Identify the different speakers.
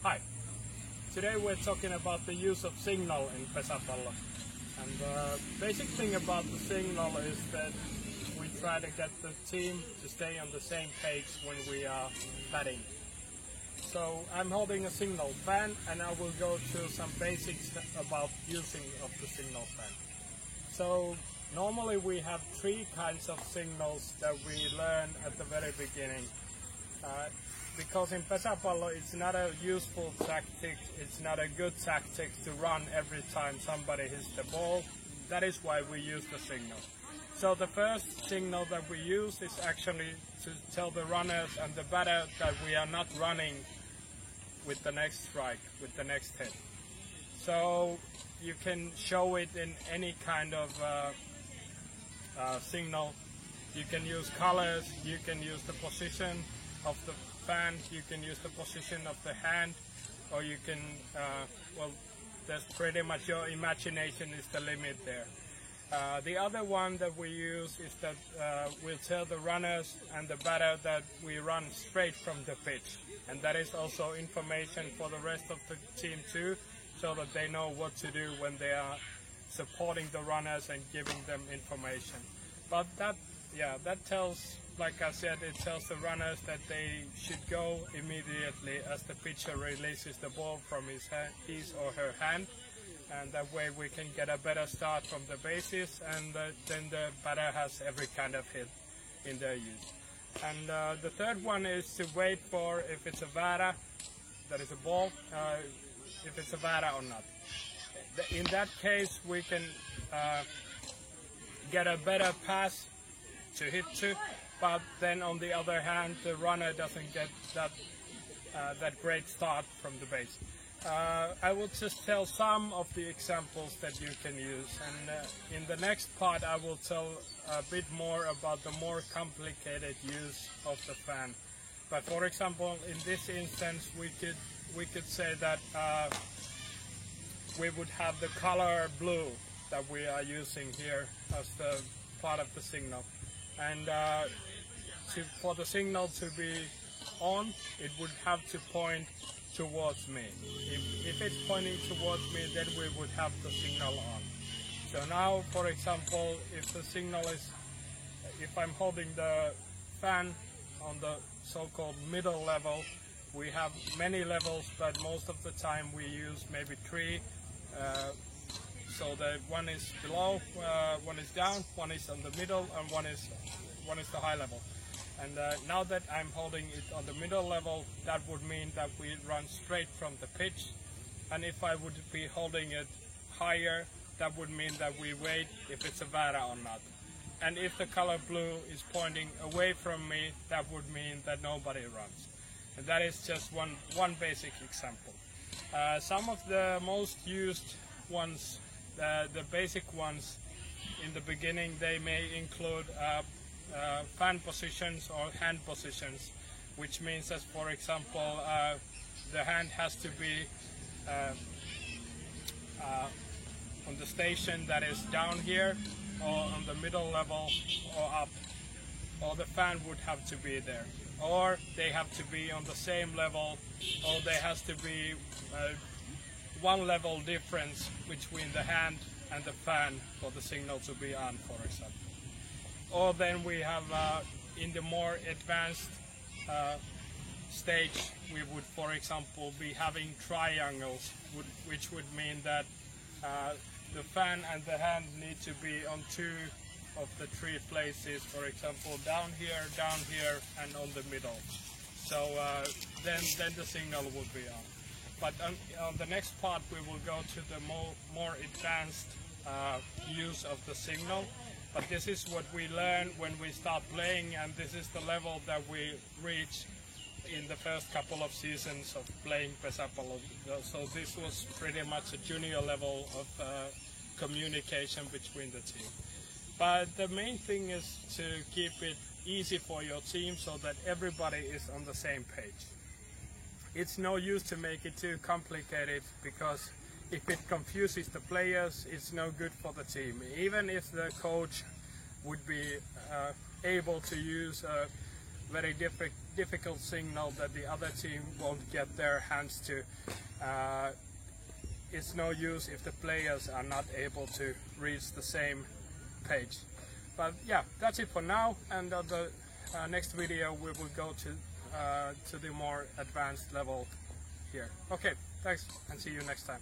Speaker 1: Hi. Today we're talking about the use of signal in Pesäpallo. And the basic thing about the signal is that we try to get the team to stay on the same page when we are batting. So I'm holding a signal fan and I will go through some basics about using of the signal fan. So normally we have three kinds of signals that we learn at the very beginning. Because in Pesäpallo it's not a useful tactic, it's not a good tactic to run every time somebody hits the ball. That is why we use the signal. So the first signal that we use is actually to tell the runners and the batter that we are not running with the next strike, with the next hit. So you can show it in any kind of signal. You can use colors, you can use the position of the fan, you can use the position of the hand, or you can, well, that's pretty much your imagination is the limit there. The other one that we use is that we'll tell the runners and the batter that we run straight from the pitch. And that is also information for the rest of the team too, so that they know what to do when they are supporting the runners and giving them information. But that tells, like I said, it tells the runners that they should go immediately as the pitcher releases the ball from his or her hand. And that way we can get a better start from the bases, and then the batter has every kind of hit in their use. And the third one is to wait for if it's a vara, that is a ball, if it's a vara or not. In that case we can get a better pass to hit to, but then on the other hand the runner doesn't get that great start from the base. I will just tell some of the examples that you can use, and in the next part I will tell a bit more about the more complicated use of the fan. But for example, in this instance we could say that we would have the color blue that we are using here as the part of the signal, and for the signal to be on, it would have to point towards me. If it's pointing towards me, then we would have the signal on. So now, for example, if the signal is, if I'm holding the fan on the so-called middle level, we have many levels, but most of the time we use maybe three. So the one is below, one is down, one is on the middle, and one is the high level. And now that I'm holding it on the middle level, that would mean that we run straight from the pitch. And if I would be holding it higher, that would mean that we wait if it's a vara or not. And if the color blue is pointing away from me, that would mean that nobody runs. And that is just one basic example. Some of the most used ones, the basic ones in the beginning, they may include fan positions or hand positions, which means that, for example, the hand has to be on the station that is down here, or on the middle level, or up, or the fan would have to be there, or they have to be on the same level, or there has to be one level difference between the hand and the fan for the signal to be on, for example. Or then we have, in the more advanced stage, we would, for example, be having triangles, which would mean that the fan and the hand need to be on two of the three places, for example, down here, and on the middle. So then the signal would be on. But on the next part, we will go to the more advanced use of the signal. But this is what we learn when we start playing, and this is the level that we reach in the first couple of seasons of playing Pesäpallo. So this was pretty much a junior level of communication between the team. But the main thing is to keep it easy for your team so that everybody is on the same page. It's no use to make it too complicated, because if it confuses the players, it's no good for the team. Even if the coach would be able to use a very difficult signal that the other team won't get their hands to. It's no use if the players are not able to reach the same page. But yeah, that's it for now, and on the next video we will go to the more advanced level here. Okay, thanks, and see you next time.